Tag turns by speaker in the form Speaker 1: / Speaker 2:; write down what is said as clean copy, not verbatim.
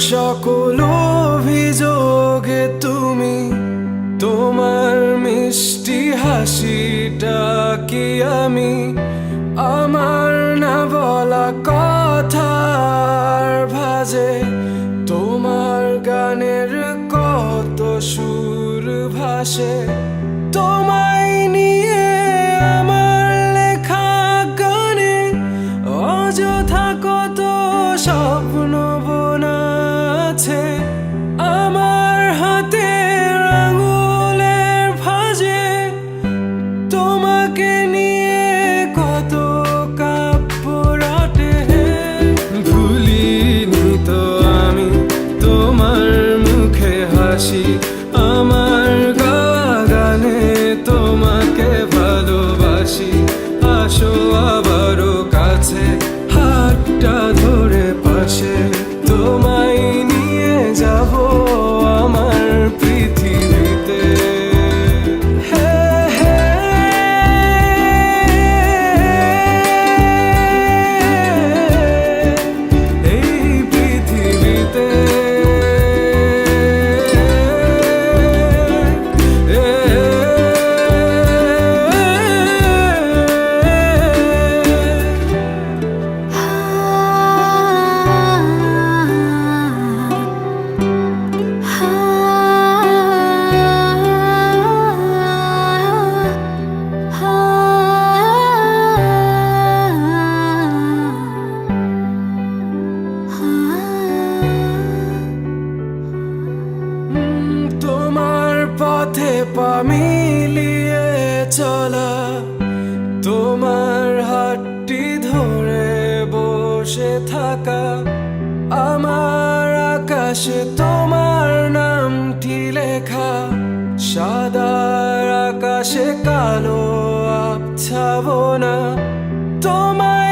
Speaker 1: সকল অভিযোগে তুমি তোমার মিষ্টি হাসিটা কি আমি আমার না বলা কথার ভাজে তোমার গানের কত সুর ভাসে তোমায় নিয়ে আমার লেখা গানে অযথা কত স্বপ্ন আছে আমার হাতের আঙুলের ভাঁজে তোমাকে নিয়ে কত কাব্য রটে ভুলিনি তো আমি তোমার মুখে হাসি আমার গাওয়া গানে তোমাকে ভালোবাসি আসো আবারও কাছে হাতটা ধরে পাশে তোমায় নিয়ে যাব আমার পৃথিবীতে এই পৃথিবীতে পথে পা মিলিয়ে চলা তোমার হাতটি ধরে বসে থাকা আমার আকাশে তোমার নামটি লেখা সাদার আকাশে কালো আবছাবনা তোমায়